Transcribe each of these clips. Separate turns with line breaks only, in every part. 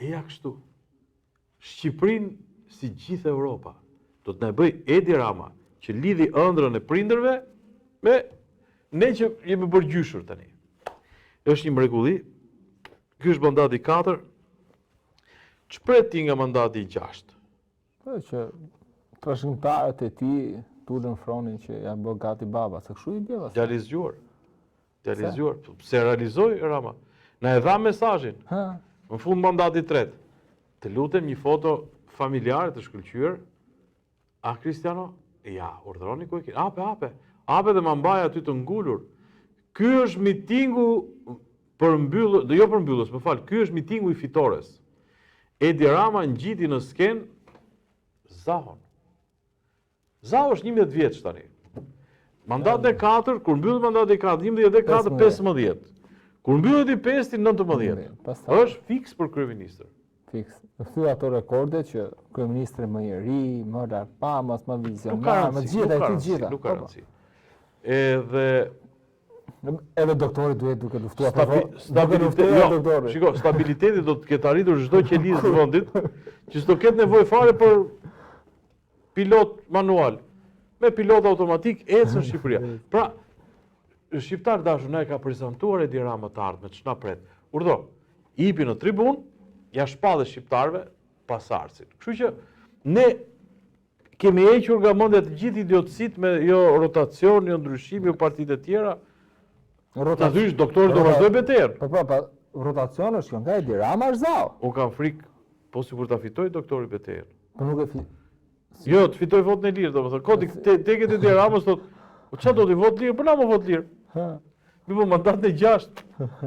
Eja kështu. Shqipërinë, si gjithë Europa, do të na bëj Edi Rama, që lidhi ëndrrën e prindërve me ne që jemi bërgjyshur tani. Është një mrekulli. Ky është mandati 4. Ç'pret ti nga mandati 6?
Po që trashëgimtarët e tij tulën fronin që ja bë gati baba, se kështu i bjeva.
Djali i zgjuar. Djali i zgjuar. Pse realizoi Rama? Na e dha mesazhin. Në fund mandatit 3. Të lutem një foto familjare të shkëlqyer. A Cristiano? Ja, urdhëroni ku e keni. Hape dhe ma mbaj aty të ngulur. Ky është mitingu për mbyllës, jo për mbyllës, më fal, ky është mitingu i fitores. Edi Rama ngjiti në sken Zahon. Zaho është 11 vjeç tani. Mandati 4, kur mbyllet mandati 4, 11 15. Kur mbyllet i 5, 19. Është fiks për kryeministër.
Fiks. Kthy ato rekorde që kryeministri më i ri, më lart pa, më vizionar, më gjitha.
Nuk ka rëndësi. Edhe
doktori duhet duke luftuar
stabiliteti do të ketë arritur çdo qelizë të vendit, që s'do ketë nevojë fare për pilot manual. Me pilot automatik ecën Shqipëria. Pra, shqiptar dashur na e ka prezantuar Edi Rama të ardhmen, ç'na pret. Urdhro, ipi në tribun, ja shpadhe shqiptarëve pasardhësin. Kështu që ne kemi hequr nga mendja të gjithë idiotësitë me jo rotacion, jo ndryshim, jo partitë e tjera. Natyrisht doktori do vazhdoj betejën.
Po, rotacion është nga Edi Rama është Zau.
Unë kam frikë, po sikur ta fitoj doktori betejën.
Po nuk e
Jo, të fitoj votën e lirë, domethënë. Kodi tek Edi Ramës thotë, "Po çfarë do të vot lirë? Po na më vot lirë." Mi po mandat e 6,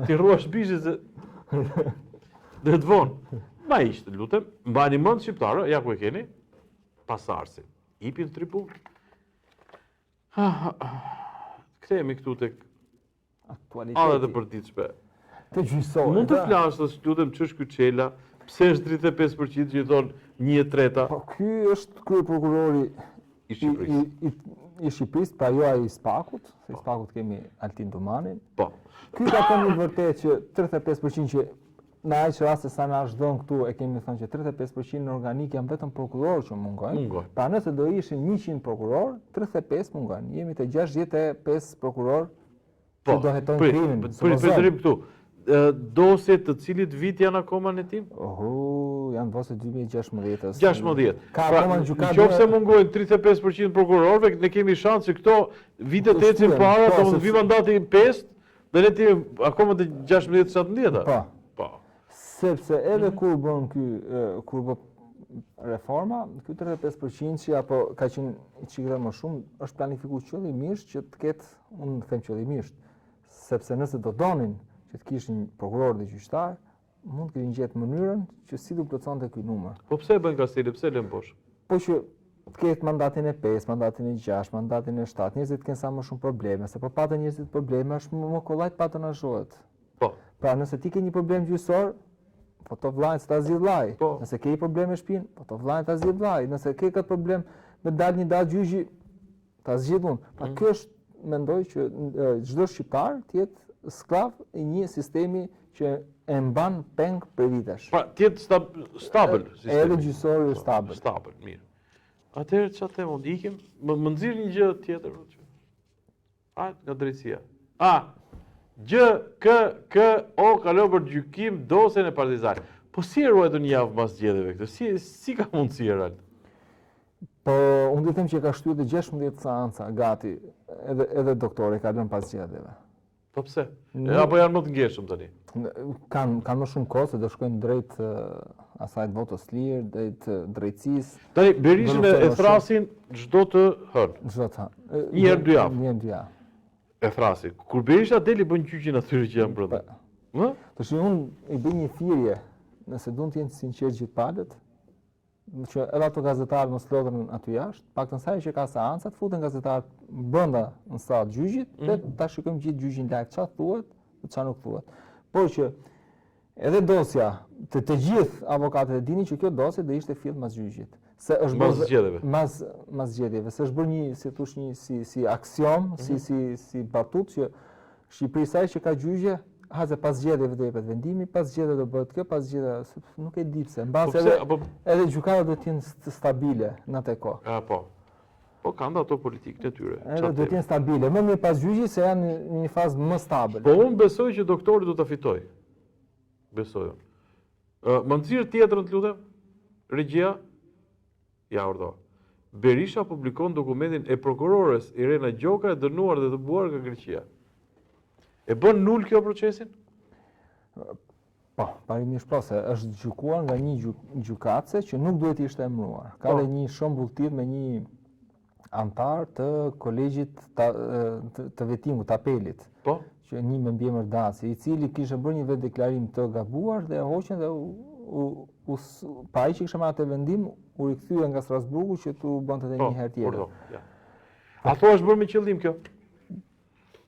ti rruash bishit se dhe të vonë. Ma ishte, lutem, mbani mend shqiptarë, ja ku e keni, pasardhësin. Ipin tribun. Kthehemi këtu tek aktualiteti të përditshme.
Të gjyqësore.
Mund të flasësh, lutem, ç'është ky Çela? Pse është 35% që i thonë 1/3?
Po ky është kryeprokurori
i Shqipërisë.
I Shqipërisë, pra jo ai i Spakut, se i Spakut kemi Altin Dumanin.
Po.
Ky ka thënë vërtet që 35% që në aq raste sa na është dhënë këtu e kemi thënë që 35% në organik janë vetëm prokurorë që mungojnë. Pra nëse do ishin 100 prokurorë, 35 mungojnë. Jemi te 65 prokurorë që do hetojnë krimin.
Përtërim këtu. Dosjet të cilit vit janë akoma në hetim?
Janë dosjet 2016.
16.
Ka akoma në gjykatë.
Nëse mungojnë 35% prokurorëve, ne kemi shans që këto vitet ecin para, do të vi mandati 5, dhe ne ti akoma të 16-17.
Po. Sepse edhe kur bë reforma, ky 35% që apo ka qenë çikë më shumë, është planifikuar qëllimisht që të ketë, unë them qëllimisht, sepse nëse do donin që të kishin prokuror dhe gjyqtar, mund të kishin gjetë mënyrën që si do plotësonte ky numër.
Po pse e bën Kasteli, pse lën poshtë?
Po që të ketë mandatin e 5, mandatin e 6, mandatin e 7, njerëzit kanë sa më shumë probleme, se po patën njerëzit probleme, është më kollaj të patronazhohet.
Po.
Pra nëse ti ke një problem gjyqësor, po to vllajt ta zgjidh vllai. Nëse ke një problem me shtëpinë, po to vllajt ta zgjidh vllai. Nëse ke këtë problem me dal një datë gjyqi, ta zgjidh unë. Pra kjo është, mendoj që çdo shqiptar të jetë sklav i një sistemi që e mban peng për vitesh.
Pra, të jetë stabil sistemi.
Edhe gjyqësori është stabil.
Stabil, mirë. Atëherë çfarë them, ikim, më nxirr një gjë tjetër. Nga drejtësia. GKO kalon për gjykim dosjen e Partizanit. Po si e ruajtur një javë pas zgjedhjeve këtë? Si ka mundësi e ralt?
Po, unë do të them që ka shtyr të 16 seanca gati, edhe doktori ka lënë pas zgjedhjeve.
Po pse? Apo janë më të ngjeshëm tani?
Kanë më shumë kohë se do shkojnë drejt asaj votës lirë, drejt drejtësisë.
Tani Berishin e thrasin çdo të hënë.
Çdo të hënë.
Një herë 2 javë.
Një herë 2 javë.
E thrasin. Kur Berisha deli bën gjyqin atyre që janë brenda.
Tash unë i bëj një thirrje, nëse duan të jenë sinqert gjithë palët, që edhe ato gazetarë mos lodhen aty jashtë, paktën sa që ka seanca të futen gazetarët brenda në sallë gjyqit dhe ta shikojmë gjithë gjyqin live çfarë thuhet dhe çfarë nuk thuhet. Por që edhe dosja të gjithë avokatët e dinin që kjo dosje do ishte fill mas gjyqit. Se është
mas zgjedhjeve.
Mas zgjedhjeve, se është bërë një, si thosh, një si aksiom, si batut që Shqipëria sa që ka gjyqje, haze pas zgjedhjeve do jepet vendimi, pas zgjedhjeve do bëhet kjo, pas zgjedhjeve nuk e di pse. Mbas edhe gjykata do të jenë stabile në atë kohë.
Po. Po kanë ato politikën e tyre.
Edhe do të jenë stabile. Më mirë pas gjyqi se janë në një fazë më stabile.
Po unë besoj që doktori do ta fitoj. Besoj. Më nxirr tjetrën të lutem. Regjia. Ja urdhë. Berisha publikon dokumentin e prokurores Irena Gjoka e dënuar dhe dëbuar nga Greqia. E bën nul kjo procesin?
Po, parimisht po, se është gjykuar nga një gjykatëse që nuk duhet ishte emëruar. Ka dhe një shembull tjetër me një antar të kolegjit të vetimut, të apelit.
Po?
Që një me mbiemër Daci, i cili kishte bërë një vetë deklarim të gabuar dhe hoqën dhe pa ai që kishte marrë atë vendim, u rikthye nga Strasburgu që tu bënte edhe një herë tjetër.
A thua është bërë me qëllim kjo?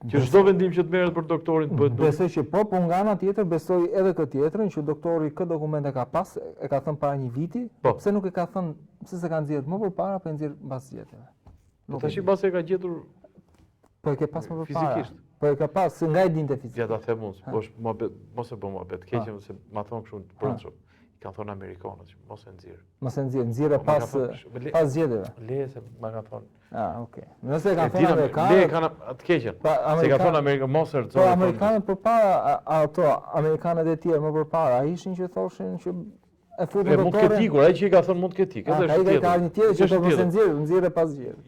Që çdo vendim që të merret për doktorin të bëhet.
Besoj që po nga ana tjetër besoj edhe këtë tjetrën që doktori këtë dokumente ka pas, e ka thënë para një viti, pse nuk e ka thënë, pse se ka nxjerrë më përpara, po e nxjerr mbas zgjedhjeve.
Po tash mbas e ka gjetur
po e ke pas më përpara.
Fizikisht.
Po e ka pas, se nga e dinte fizikisht.
Ja ta them unë, po mos e bë mohabet, keqem se ma thon kështu të brendshëm. I kanë thonë amerikanët që mos e nxjerr.
Mos e nxjerr pas zgjedhjeve.
Le se ma kanë thonë.
Okay. Nëse kanë thonë amerikanët,
le kanë të keqen. Se kanë thonë amerikanët mos e rrezon.
Po amerikanët përpara ato, amerikanët e tjerë më përpara, ishin që thoshin që e futën doktorin.
Mund të ketë ikur, ai që i ka thonë mund të ketë ikë, edhe është tjetër.
Ai ka një tjetër që do mos e nxjerrë pas zgjedhjeve.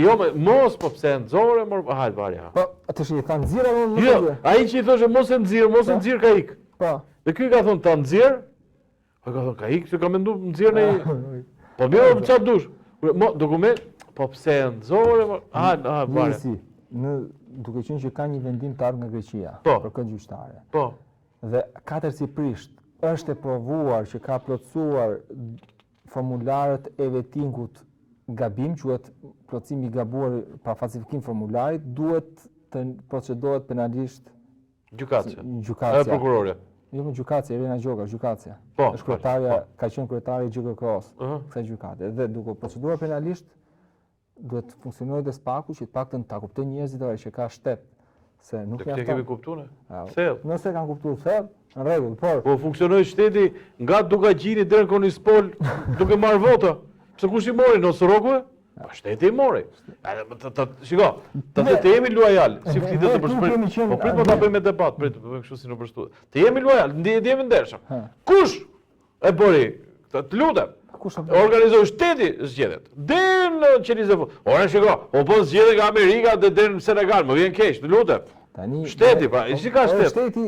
Jo, mos po pse nxorë, hajt varja.
Po, atë shi tha nxjerrë apo mos e
nxjerrë? Jo, ai që i thoshte mos e nxjerr ka ik.
Po.
Dhe ky ka thonë ta nxjerr. Po ka thonë ka ik, se ka menduar nxjerr në. Po bëu çfarë dush. Dokument, po pse nxorë, hajt varja.
Duke qenë që ka një vendim të ardhur nga Greqia për këtë gjyqtare.
Po.
Dhe katër Ciprisht është e provuar që ka plotësuar formularët e vetingut gabim, quhet plotësimi i gabuar pa falsifikim formularit, duhet të procedohet penalisht
gjykatësia.
Gjykatësia.
Prokurorja.
Jo më gjykatësia, Irena Gjoka, gjykatësia.
Po.
Është kryetaria, ka qenë kryetari i GKK-s, kësaj gjykate. Dhe duke proceduar penalisht duhet të funksionojë dhe spaku që të paktën ta kuptojnë njerëzit që ka shtet. Se nuk
ja kemi kuptuar.
Thellë. Nëse kanë kuptuar thellë, në rregull, por
po funksionoi shteti nga Dukagjini deri në Konispol duke marrë vota. Pse kush i mori Nosoroku? Po shteti i mori. Shiko, të jemi luajal, si flitet të përshpërit. Po prit po ta bëjmë debat, prit të bëjmë kështu si në përshtuar. Të jemi luajal, të jemi ndershëm. Kush e bëri? Të lutem. Organizoi shteti zgjedhjet. Deri në qelizë. Ora shiko, po zgjedhje nga Amerika deri në Senegal, më vjen keq, të lutem.
Tani
shteti, pra, si ka shtet?
Shteti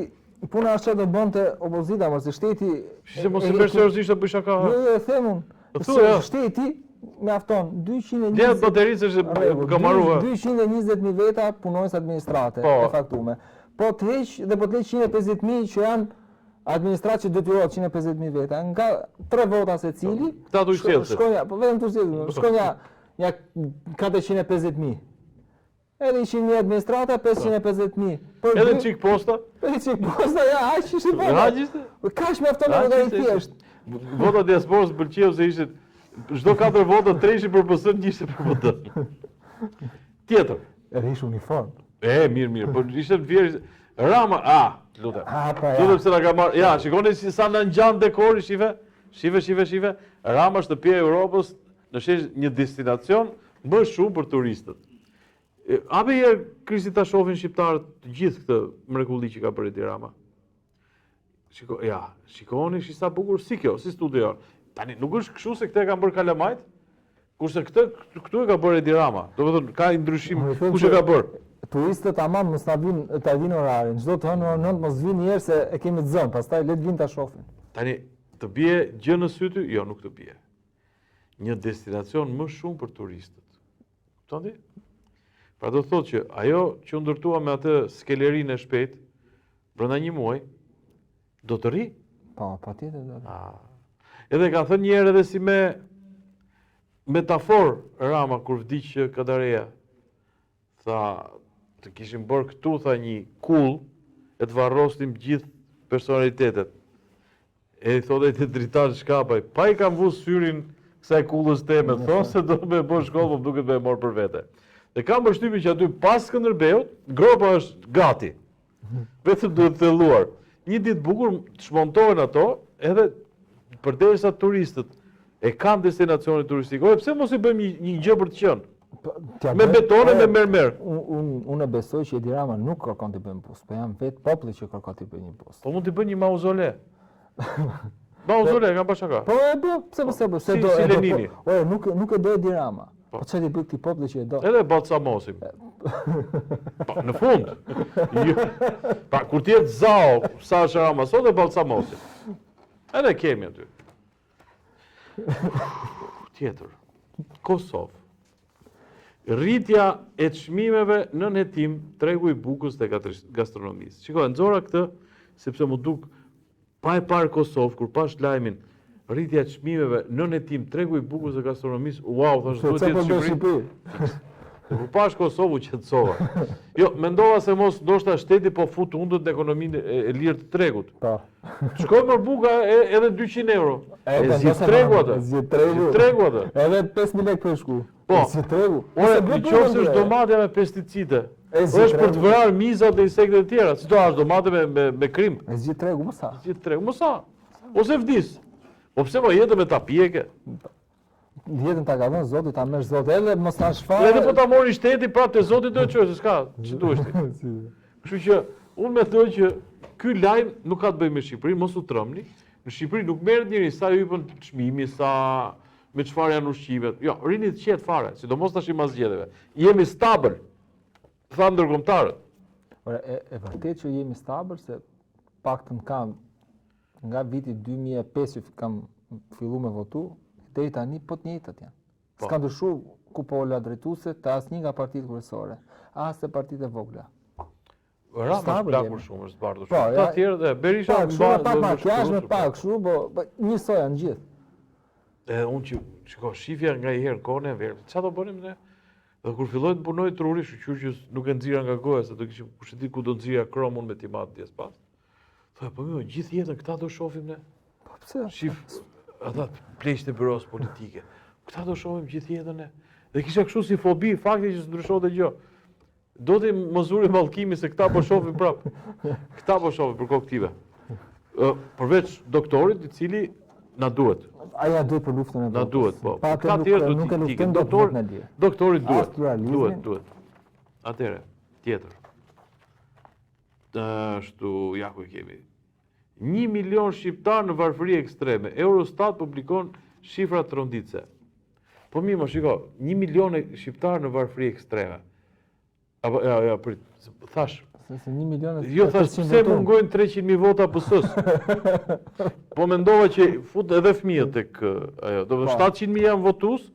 puna është që do bënte opozita, mos shteti.
Se mos e merr seriozisht të bëj shaka.
Jo, e them unë. Shteti mjafton 220.
Dhe batericë është ka marruar.
220.000 veta punonjës administrate e faktuar. Po të heq dhe po të heq 150.000 që janë administratë që detyrohet 150.000 veta, nga 3 vota secili.
Këta do shtelë.
Shkonja, po vetëm tu sjellë. Shkonja ja 450.000. Edhe 100.000 administrata, 550.000.
Edhe çik posta?
Edhe çik posta, ja, aq ishte po.
Aq ishte?
Kaç mjafton edhe i thjesht.
Vota diasporës pëlqeu se ishte çdo 4 vota 3 ishin për PS-n, 1 ishte për PD. Tjetër.
Edhe ishte uniform.
Mirë, po ishte vjerë Rama, lutem. Lutem se na ka marrë. Ja, shikoni si sa na ngjan dekori, shive. Rama shtëpia e Europës në shesh një destinacion më shumë për turistët. A be herë Krisi ta shohin shqiptarët të gjithë këtë mrekulli që ka bërë Edi Rama. Shikoni si sa bukur si kjo, si studio. Tani nuk është kështu se këtë e kanë bërë kalamajt, kurse këtu e ka bërë Edi Rama. Domethënë ka ndryshim kush e ka bërë.
Turistët tamam mos ta vinë orarin. Çdo të hënë orën 9 mos vinë njerëz se e kemi të zënë, pastaj le të vinë ta shohin.
Tani të bie gjë në sy ty? Jo, nuk të bie. Një destinacion më shumë për turistët. Kupton ti? Pra do të thotë që ajo që u ndërtua me atë skelerinë e shpejt brenda një muaji do të rri?
Po, patjetër do.
Edhe ka thënë një herë edhe si me metafor Rama kur vdiq Kadareja. Tha të kishim bërë këtu, tha, një kull, e të varrosnim gjithë personalitetet. E i thotë të dritar shkapaj, pa i kam vu syrin kësaj kullës teme, thonë se do me bërë shkollë, po duket me morë për vete. Dhe kam përshtypjen që aty pas Skënderbeut, gropa është gati. Vetëm duhet thelluar. Një ditë bukur shmontohen ato, edhe përderisa turistët e kanë destinacione turistikore, pse mos I bëjmë një gjë për të qenë? Me betone, me mermer.
Unë besoj që Edi Rama nuk kërkon të bëjmë bus, po jam vetë populli që kërkon të bëjmë një bus.
Po mund të bëjmë një mauzole. Mauzole, kam bashaka.
Po e do, pse do?
Si Lenini.
Ore, nuk e do Edi Rama. Po çfarë ti bëj këtij populli që e do?
Edhe balsamosim. Pa, në fund. Pa, kur ti jetë zao, Sasha Rama, sot e balsamosim. Edhe kemi aty. Tjetër. Kosovë. Rritja e çmimeve në hetim tregu I bukës të gastronomisë. Shikoj, nxora këtë sepse më duk pa e parë Kosovë kur pash lajmin rritja e çmimeve në hetim tregu I bukës të gastronomisë. Wow, thash duhet të jetë Shqipëri. Kur pash Kosovë u qetësova. Jo, mendova se mos ndoshta shteti po fut hundët në ekonominë e lirë të tregut. Po. Shkoj për buka edhe 200 euro. E zgjidh tregu atë. Zgjidh tregu atë.
Edhe 5000 lekë për shku.
Po. Ore, në qoftë se është domate me pesticide. Është për të vrarë mizat dhe insektet e tjera. Si do është domate me krim?
E zgjidh tregu, më sa?
Zgjidh tregu, më sa? Ose vdis. Po pse mo jetë me ta pjeke?
Jetën ta ka dhënë Zoti, ta merr Zoti, edhe mos ta shfaqë.
Edhe po ta mori shteti prapë te Zoti do të çojë, s'ka, ç'i duhesh ti. Kështu që unë mendoj që ky lajm nuk ka të bëjë me Shqipërinë, mos u trëmni. Në Shqipëri nuk merret njëri sa hyjën çmimi, sa me çfarë janë ushqimet. Jo, rini të qetë fare, sidomos tash I mas zgjedhjeve. Jemi stabël. Tha ndërkombëtarët.
Ora, e vërtet që jemi stabël se paktën kam nga viti 2005 që kam filluar me votu, deri tani po të njëjtat janë. S'ka ndryshuar kupola drejtuese të asnjë nga partitë kryesore, as të partitë e vogla.
Rama është plakur shumë, është bardhur shumë. Ta tjerë dhe Berisha
pak makjazh me pak kështu, po njësoj janë gjithë.
Edhe unë që shiko, shifja nga I herë kone e verë, çfarë do bënim ne? Dhe kur filloi të punoj truri, shqyr që nuk e nxira nga goja, se do kishim kushtet ku do nxira kromun me timat dies pas. Thoya, po më gjithë jetën këta do shohim ne.
Po pse?
Shif ata pleqtë e büros politike. Këta do shohim gjithë jetën ne. Dhe kisha kështu si fobi, fakti që s'ndryshonte gjë. Do të mozuri mallkimi se këta po shohim prap. Këta po shohim për koktive. Përveç doktorit I cili na duhet.
Aja duhet për luftën e
Na duhet, po.
Këta tjerë nuk e luftojnë doktor në lidhje.
Doktorit duhet. Duhet. Atëre, tjetër. Ashtu, ja ku I kemi. 1 milion shqiptar në varfëri ekstreme. Eurostat publikon shifra të ronditse. Po mirë, më shiko, 1 milion shqiptar në varfëri ekstreme. Apo, ja, prit, thash.
Se 1 milion
Jo, thash, pse mungojnë 300.000 vota PS-s? Po mendova që fut edhe fëmijët tek ajo. Do të 700.000 janë votues,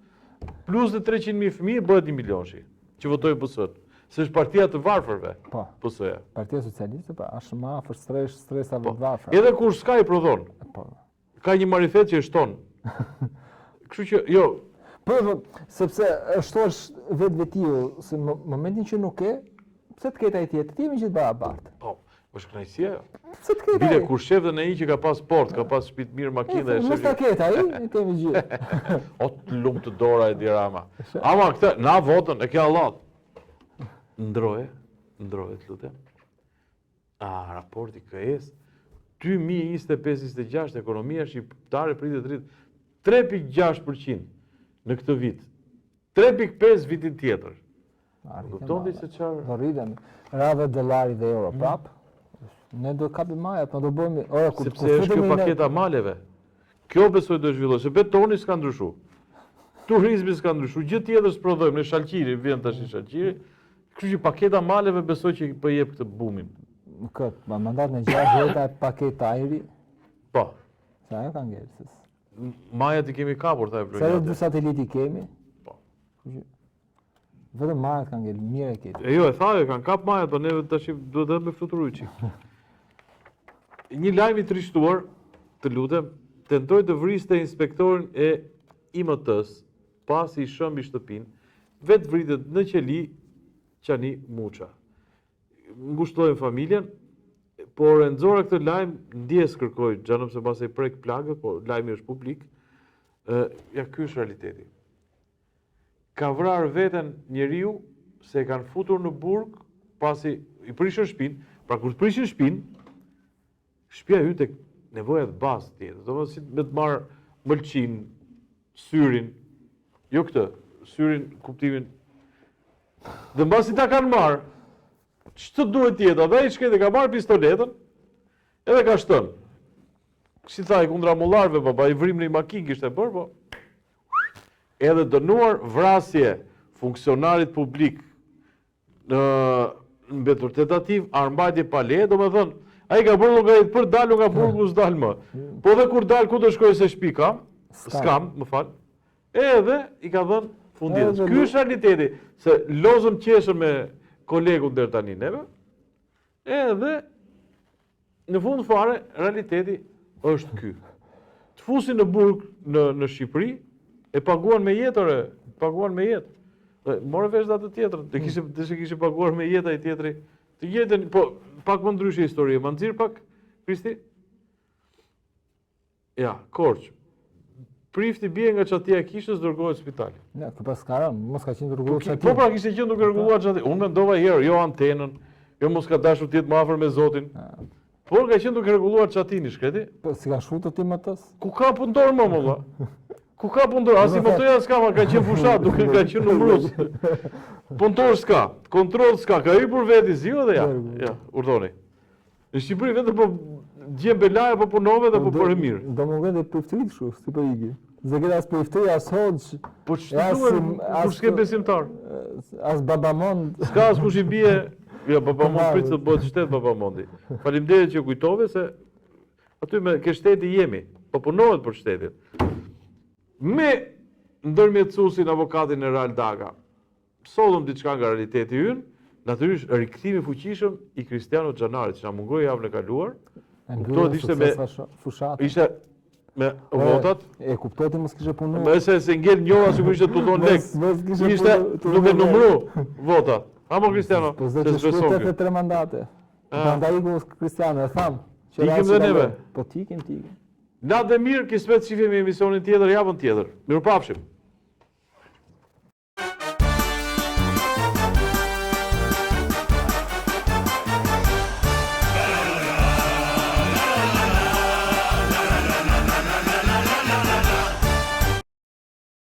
plus dhe 300.000 fëmijë bëhet 1 milion që votojnë PS-s. Se është partia të varfërve. Po. PS-ja.
Partia Socialiste, po, është më afër stresave të varfërve.
Edhe kur s'ka I prodhon. Po. Ka një marifet që shton. Kështu që, jo.
Po, sepse shtosh vetvetiu, se në momentin që nuk e, pse të ketë ai tjetër? Ti jemi gjithë barabartë.
Po, është kënaqësia.
Pse të ketë ai?
Bile kur shef dhe në ai që ka pas port, ka pas shtëpi të mirë, makinë dhe
shef. Mos ta ketë ai, ne kemi gjithë.
O të lumë të dora Edi Rama. Ama këtë, na votën, e ke Allah. Ndroje të lutem. Raporti KS 2025-26 ekonomia shqiptare pritet rrit 3.6% në këtë vit. 3.5 vitin tjetër. Kuptoni se çfarë?
Do rriten radhë dollari dhe euro prap. Ne do kapim maja, po do bëjmë
sepse është kjo paketa maleve. Kjo besoj do zhvillohet, se betoni s'ka ndryshuar. Turizmi s'ka ndryshuar, gjë tjetër s'prodhojmë, në Shalqiri vjen tash I Shalqiri. Kështu që paketa maleve besoj që po jep këtë bumin.
Këtë, mandat në 6 veta paketa ajri.
Po.
Sa ajo ka ngjerë.
Majat I kemi kapur, tha e vlonjate.
Sa edhe 2 sateliti kemi.
Po.
Vetëm majat kanë ngjerë, mirë e keti.
Jo, e tha, kanë kap majat, po ne tash duhet edhe me fluturoj çik. Një lajm I trishtuar, të lutem, tentoi të vriste inspektorin e IMT-s pasi I shëmbi shtëpinë, vetë vritet në qeli Qani Muça. Ngushtojnë familjen, por e nxora këtë lajm, ndjes kërkoj, xhanëm se pas e prek plagët, po lajmi është publik. Ja ky është realiteti. Ka vrarë veten njeriu se e kanë futur në burg pasi I prishën shtëpinë, Pra kur të prishin shtëpia hyn tek nevojat bazë tjetër. Domethënë si me të marr mëlçin, syrin, jo këtë, syrin kuptimin. Dhe mbasi ta kanë marr, ç'të duhet tjetër? Dhe ai shkëndë ka marr pistoletën, edhe ka shtën. Si thaj kundra mullarëve, baba i vrim në makinë kishte bërë, po edhe dënuar vrasje funksionarit publik në mbetur tentativ armbajtje pa leje, domethënë ai ka bërë llogarit për dalë nga burgu s'dal më. Po dhe kur dal ku do shkojë se shtëpi kam, skam, më fal. Edhe i ka dhënë fundjetës. Ky është realiteti, se lozëm qeshën me kolegun deri tani neve. Edhe në fund fare realiteti është ky. Të fusin në burg në Shqipëri e paguan me jetë, paguan me jetë. Morë vesh dhe atë tjetër, të kishe paguar me jetë ai tjetri. Të jetën, po pak më ndryshe historie, më nxirr pak, Kristi? Ja, Korç. Prifti bie nga çatia e kishës, dërgohet në spital.
Ja, pas karën, mos ka qenë rregulluar çatia.
Po pra kishte qenë duke rregulluar çatia. Unë mendova herë, jo antenën, jo mos ka dashur të jetë më afër me Zotin. Por ka qenë duke rregulluar çatin, shkreti.
Po si ka shfutur ti më tës?
Ku ka punëtor më valla? Ku ka punëtor? As i motoja s'ka, ma ka qenë fushat, duke ka qenë numrus. Punëtor s'ka, kontroll s'ka, ka hyrë veti ziu dhe ja. Ja, urdhoni. Në Shqipëri vetëm po gjen belaja po punove dhe po për mirë.
Do më vjen për ftrit kështu, si po iki. Zëgjet as për ftrit as hoxh.
Po ç'duhet, kur s'ke besimtar.
As babamon.
S'ka as kush i bie, ja babamon prit të bëhet shtet babamondi. Faleminderit që kujtove se aty me ke shteti jemi, po punohet për shtetin. Me ndërmjetësuesin avokatin e Real Daga. Sollëm diçka nga realiteti ynë, natyrisht rikthimi i fuqishëm i Cristiano Xhanarit, që na mungoi javën e kaluar. Kuptohet ishte me
fushat.
Ishte me votat.
E kuptoti mos kishte punuar.
Me se ngel njëra sigurisht ishte tuton lek. Ishte duke numëru votat. Amo Cristiano,
se besoj. Po 3 mandate. Prandaj iku Cristiano, e tham.
Ikim dhe neve.
Po tikim.
Natë dhe mirë, kismet shifemi emisionin tjetër, javën tjetër. Mirupafshim.